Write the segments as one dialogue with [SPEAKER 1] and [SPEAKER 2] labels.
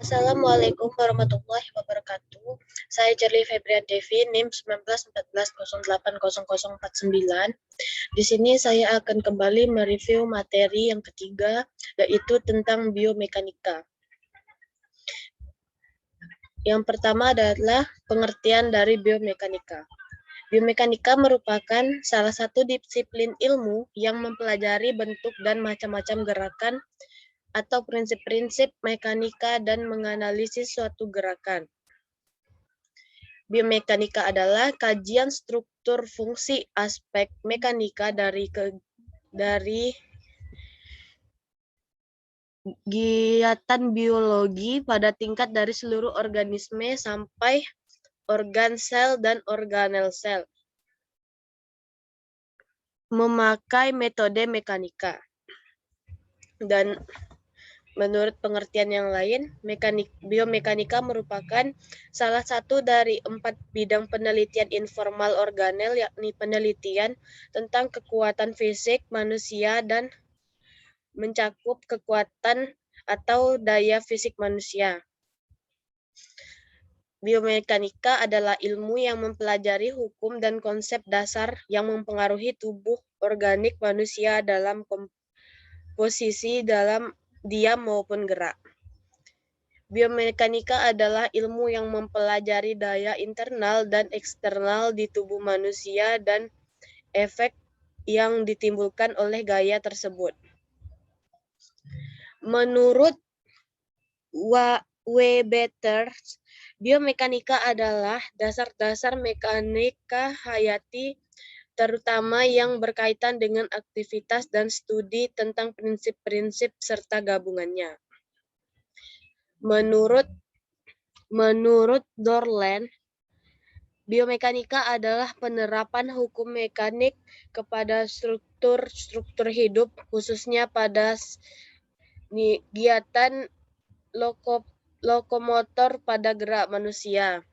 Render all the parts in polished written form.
[SPEAKER 1] Assalamualaikum warahmatullahi wabarakatuh. Saya Jerly Febrian Devi, NIM 1914080049. Di sini saya akan kembali mereview materi yang ketiga, yaitu tentang biomekanika. Yang pertama adalah pengertian dari biomekanika. Biomekanika merupakan salah satu disiplin ilmu yang mempelajari bentuk dan macam-macam gerakan atau prinsip-prinsip mekanika dan menganalisis suatu gerakan. Biomekanika adalah kajian struktur fungsi aspek mekanika dari kegiatan biologi pada tingkat dari seluruh organisme sampai organ sel dan organel sel. Memakai metode mekanika. Dan menurut pengertian yang lain, biomekanika merupakan salah satu dari 4 bidang penelitian informal organel, yakni penelitian tentang kekuatan fisik manusia dan mencakup kekuatan atau daya fisik manusia. Biomekanika adalah ilmu yang mempelajari hukum dan konsep dasar yang mempengaruhi tubuh organik manusia dalam komposisi dalam diam maupun gerak. Biomekanika adalah ilmu yang mempelajari daya internal dan eksternal di tubuh manusia dan efek yang ditimbulkan oleh gaya tersebut. Menurut Weber, biomekanika adalah dasar-dasar mekanika hayati terutama yang berkaitan dengan aktivitas dan studi tentang prinsip-prinsip serta gabungannya. Menurut Dorland, biomekanika adalah penerapan hukum mekanik kepada struktur hidup, khususnya pada kegiatan lokomotor pada gerak manusia.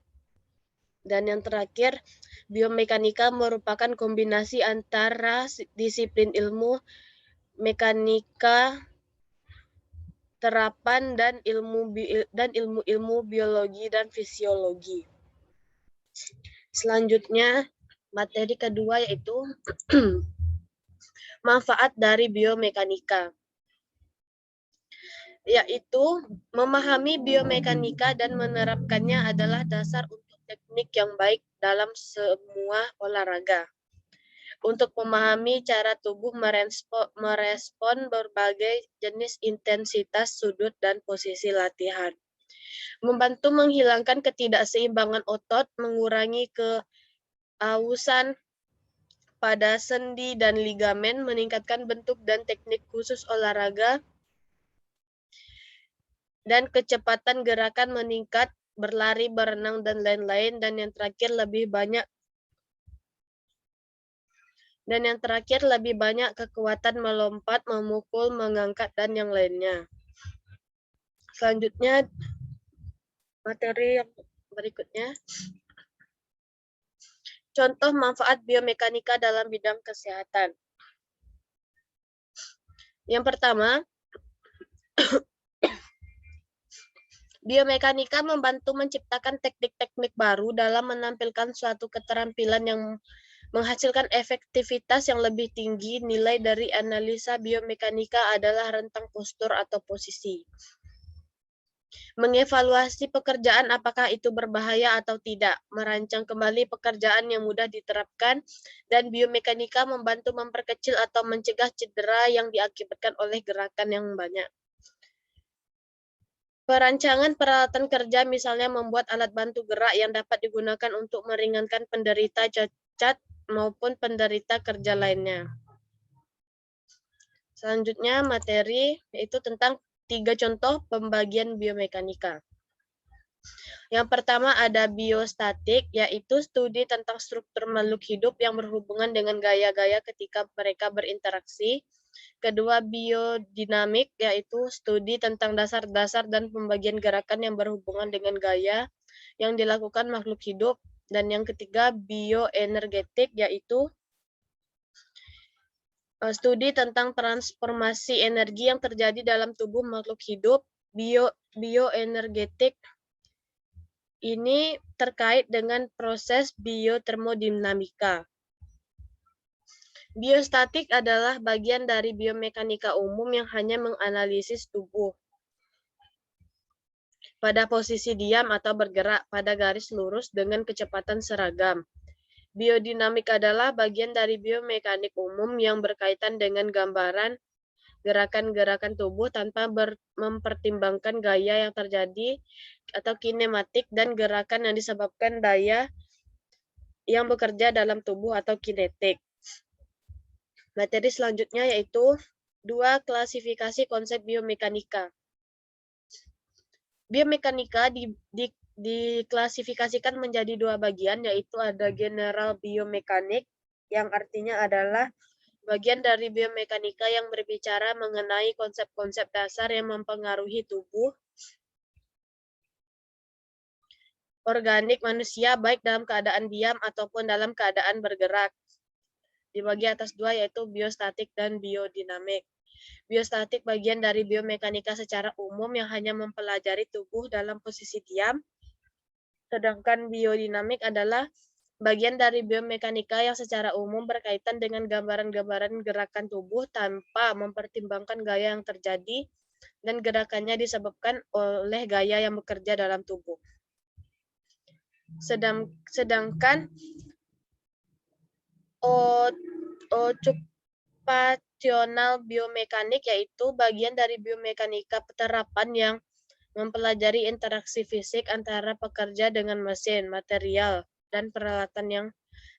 [SPEAKER 1] Dan yang terakhir, biomekanika merupakan kombinasi antara disiplin ilmu mekanika terapan dan ilmu biologi dan fisiologi. Selanjutnya, materi kedua yaitu manfaat dari biomekanika, yaitu memahami biomekanika dan menerapkannya adalah dasar untuk teknik yang baik dalam semua olahraga. Untuk memahami cara tubuh merespon berbagai jenis intensitas, sudut, dan posisi latihan. Membantu menghilangkan ketidakseimbangan otot, mengurangi keausan pada sendi dan ligamen, meningkatkan bentuk dan teknik khusus olahraga, dan kecepatan gerakan meningkat, berlari, berenang, dan lain-lain. Dan yang terakhir lebih banyak kekuatan melompat, memukul, mengangkat, dan yang lainnya. Selanjutnya, materi yang berikutnya. Contoh manfaat biomekanika dalam bidang kesehatan. Yang pertama, biomekanika membantu menciptakan teknik-teknik baru dalam menampilkan suatu keterampilan yang menghasilkan efektivitas yang lebih tinggi. Nilai dari analisa biomekanika adalah rentang postur atau posisi. Mengevaluasi pekerjaan apakah itu berbahaya atau tidak, merancang kembali pekerjaan yang mudah diterapkan, dan biomekanika membantu memperkecil atau mencegah cedera yang diakibatkan oleh gerakan yang banyak. Perancangan peralatan kerja misalnya membuat alat bantu gerak yang dapat digunakan untuk meringankan penderita cacat maupun penderita kerja lainnya. Selanjutnya materi yaitu tentang 3 contoh pembagian biomekanika. Yang pertama ada biostatik, yaitu studi tentang struktur makhluk hidup yang berhubungan dengan gaya-gaya ketika mereka berinteraksi. Kedua, biodinamik, yaitu studi tentang dasar-dasar dan pembagian gerakan yang berhubungan dengan gaya yang dilakukan makhluk hidup. Dan yang ketiga, bioenergetik, yaitu studi tentang transformasi energi yang terjadi dalam tubuh makhluk hidup. bioenergetik ini terkait dengan proses biotermodinamika. Biostatik adalah bagian dari biomekanika umum yang hanya menganalisis tubuh pada posisi diam atau bergerak pada garis lurus dengan kecepatan seragam. Biodinamik adalah bagian dari biomekanik umum yang berkaitan dengan gambaran gerakan-gerakan tubuh tanpa mempertimbangkan gaya yang terjadi atau kinematik dan gerakan yang disebabkan daya yang bekerja dalam tubuh atau kinetik. Materi selanjutnya yaitu 2 klasifikasi konsep biomekanika. Biomekanika diklasifikasikan menjadi 2 bagian, yaitu ada general biomekanik yang artinya adalah bagian dari biomekanika yang berbicara mengenai konsep-konsep dasar yang mempengaruhi tubuh organik manusia baik dalam keadaan diam ataupun dalam keadaan bergerak. Dibagi atas 2 yaitu biostatik dan biodinamik. Biostatik bagian dari biomekanika secara umum yang hanya mempelajari tubuh dalam posisi diam. Sedangkan biodinamik adalah bagian dari biomekanika yang secara umum berkaitan dengan gambaran-gambaran gerakan tubuh tanpa mempertimbangkan gaya yang terjadi dan gerakannya disebabkan oleh gaya yang bekerja dalam tubuh. Sedangkan occupational biomekanik yaitu bagian dari biomekanika penerapan yang mempelajari interaksi fisik antara pekerja dengan mesin, material, dan peralatan yang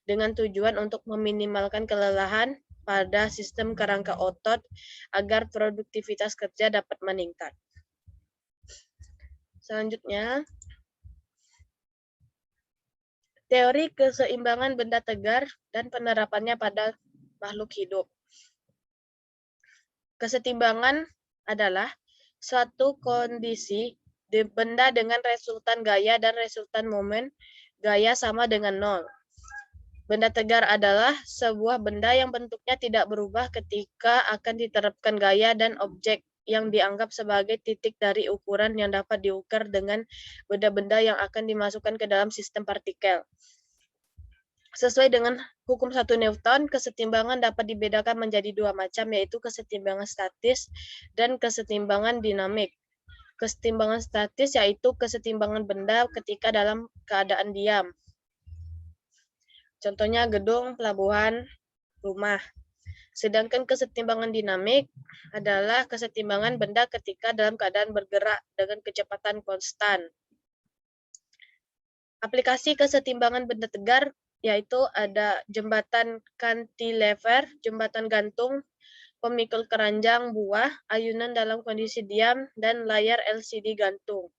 [SPEAKER 1] dengan tujuan untuk meminimalkan kelelahan pada sistem kerangka otot agar produktivitas kerja dapat meningkat. Selanjutnya, teori keseimbangan benda tegar dan penerapannya pada makhluk hidup. Kesetimbangan adalah suatu kondisi di benda dengan resultan gaya dan resultan momen gaya sama dengan 0. Benda tegar adalah sebuah benda yang bentuknya tidak berubah ketika akan diterapkan gaya dan objek yang dianggap sebagai titik dari ukuran yang dapat diukur dengan benda-benda yang akan dimasukkan ke dalam sistem partikel. Sesuai dengan hukum 1 Newton, kesetimbangan dapat dibedakan menjadi 2 macam, yaitu kesetimbangan statis dan kesetimbangan dinamik. Kesetimbangan statis yaitu kesetimbangan benda ketika dalam keadaan diam. Contohnya gedung, pelabuhan, rumah. Sedangkan kesetimbangan dinamik adalah kesetimbangan benda ketika dalam keadaan bergerak dengan kecepatan konstan. Aplikasi kesetimbangan benda tegar yaitu ada jembatan cantilever, jembatan gantung, pemikul keranjang buah, ayunan dalam kondisi diam, dan layar LCD gantung.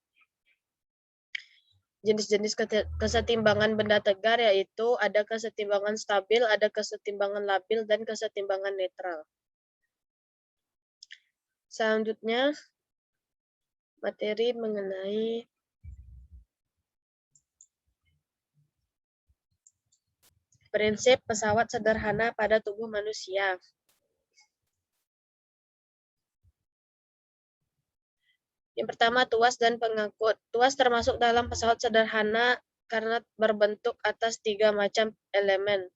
[SPEAKER 1] Jenis-jenis kesetimbangan benda tegar yaitu ada kesetimbangan stabil, ada kesetimbangan labil, dan kesetimbangan netral. Selanjutnya, materi mengenai prinsip pesawat sederhana pada tubuh manusia. Yang pertama, tuas dan pengangkut. Tuas termasuk dalam pesawat sederhana karena berbentuk atas 3 macam elemen.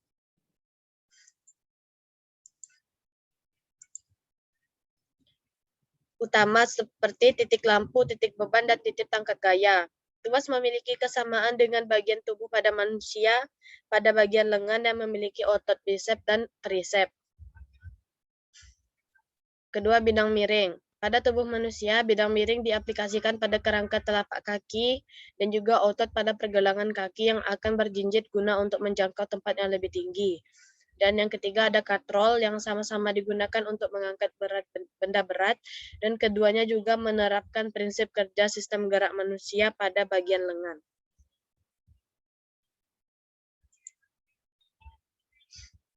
[SPEAKER 1] Utama seperti titik lampu, titik beban, dan titik tangkap gaya. Tuas memiliki kesamaan dengan bagian tubuh pada manusia, pada bagian lengan dan memiliki otot bisep dan trisep. Kedua, bidang miring. Pada tubuh manusia, bidang miring diaplikasikan pada kerangka telapak kaki dan juga otot pada pergelangan kaki yang akan berjinjit guna untuk menjangkau tempat yang lebih tinggi. Dan yang ketiga ada katrol yang sama-sama digunakan untuk mengangkat benda berat dan keduanya juga menerapkan prinsip kerja sistem gerak manusia pada bagian lengan.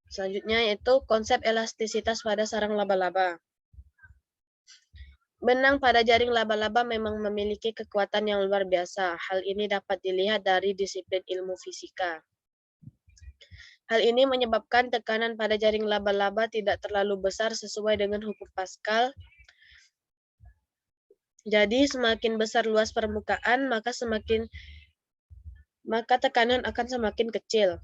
[SPEAKER 1] Selanjutnya yaitu konsep elastisitas pada sarang laba-laba. Benang pada jaring laba-laba memang memiliki kekuatan yang luar biasa. Hal ini dapat dilihat dari disiplin ilmu fisika. Hal ini menyebabkan tekanan pada jaring laba-laba tidak terlalu besar sesuai dengan hukum Pascal. Jadi semakin besar luas permukaan, maka tekanan akan semakin kecil.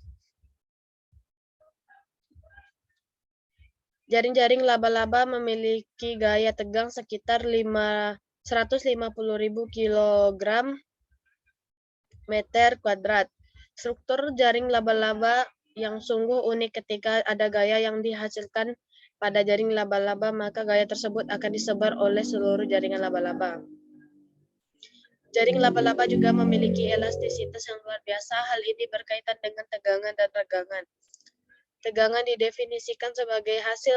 [SPEAKER 1] Jaring-jaring laba-laba memiliki gaya tegang sekitar 150.000 kg meter kuadrat. Struktur jaring laba-laba yang sungguh unik ketika ada gaya yang dihasilkan pada jaring laba-laba, maka gaya tersebut akan disebar oleh seluruh jaringan laba-laba. Jaring laba-laba juga memiliki elastisitas yang luar biasa. Hal ini berkaitan dengan tegangan dan regangan. Tegangan didefinisikan sebagai hasil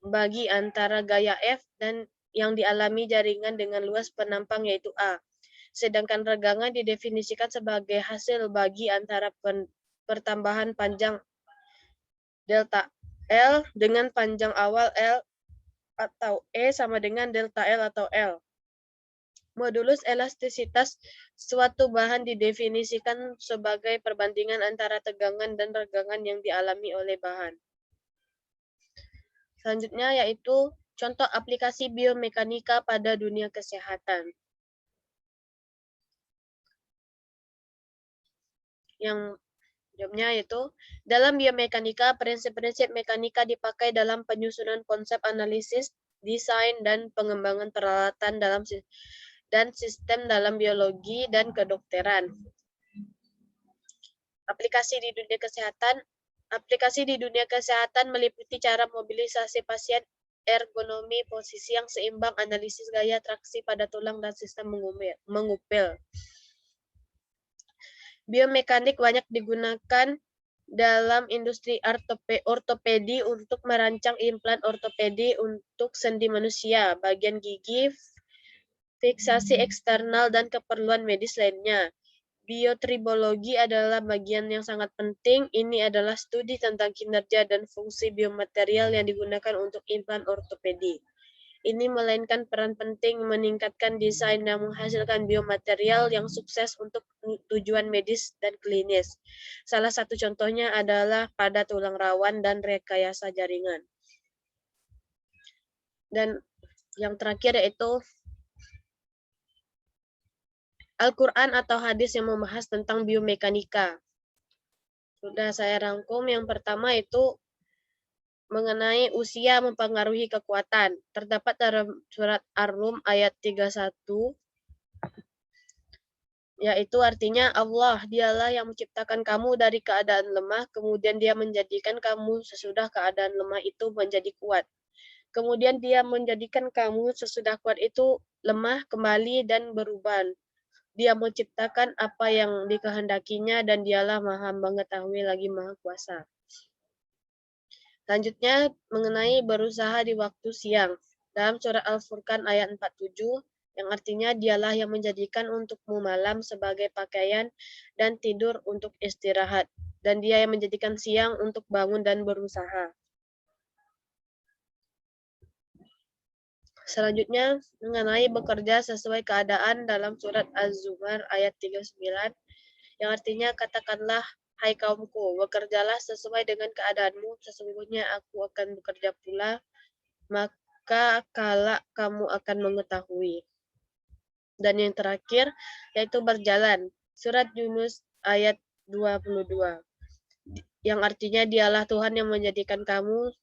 [SPEAKER 1] bagi antara gaya F dan yang dialami jaringan dengan luas penampang yaitu A. Sedangkan regangan didefinisikan sebagai hasil bagi antara pertambahan panjang delta L dengan panjang awal L atau E sama dengan delta L atau L. Modulus elastisitas suatu bahan didefinisikan sebagai perbandingan antara tegangan dan regangan yang dialami oleh bahan. Selanjutnya yaitu contoh aplikasi biomekanika pada dunia kesehatan. Yang jawabnya yaitu, dalam biomekanika, prinsip-prinsip mekanika dipakai dalam penyusunan konsep analisis, desain, dan pengembangan peralatan dan sistem dalam biologi dan kedokteran. Aplikasi di dunia kesehatan meliputi cara mobilisasi pasien, ergonomi, posisi yang seimbang, analisis gaya traksi pada tulang, dan sistem mengupil. Biomekanik banyak digunakan dalam industri ortopedi untuk merancang implan ortopedi untuk sendi manusia, bagian gigi, fiksasi eksternal, dan keperluan medis lainnya. Biotribologi adalah bagian yang sangat penting. Ini adalah studi tentang kinerja dan fungsi biomaterial yang digunakan untuk implan ortopedi. Ini melainkan peran penting meningkatkan desain dan menghasilkan biomaterial yang sukses untuk tujuan medis dan klinis. Salah satu contohnya adalah pada tulang rawan dan rekayasa jaringan. Dan yang terakhir yaitu Al-Quran atau hadis yang membahas tentang biomekanika. Sudah saya rangkum. Yang pertama itu mengenai usia mempengaruhi kekuatan. Terdapat dalam surat Ar-Rum ayat 31, yaitu artinya Allah, dialah yang menciptakan kamu dari keadaan lemah, kemudian dia menjadikan kamu sesudah keadaan lemah itu menjadi kuat. Kemudian dia menjadikan kamu sesudah kuat itu lemah kembali dan berubah. Dia menciptakan apa yang dikehendakinya dan dialah maha mengetahui lagi maha kuasa. Selanjutnya mengenai berusaha di waktu siang. Dalam surah Al-Furqan ayat 47, yang artinya dialah yang menjadikan untukmu malam sebagai pakaian dan tidur untuk istirahat. Dan dia yang menjadikan siang untuk bangun dan berusaha. Selanjutnya mengenai bekerja sesuai keadaan dalam surat Az-Zumar ayat 39, yang artinya katakanlah, hai kaumku, bekerjalah sesuai dengan keadaanmu, sesungguhnya aku akan bekerja pula, maka kala kamu akan mengetahui. Dan yang terakhir yaitu berjalan, surat Yunus ayat 22, yang artinya dialah Tuhan yang menjadikan kamu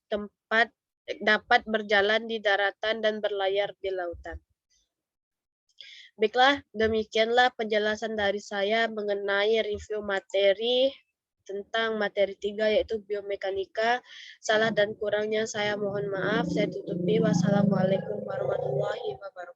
[SPEAKER 1] dapat berjalan di daratan dan berlayar di lautan. Baiklah, demikianlah penjelasan dari saya mengenai review materi tentang materi 3 yaitu biomekanika. Salah dan kurangnya saya mohon maaf. Saya tutupi. Wassalamualaikum warahmatullahi wabarakatuh.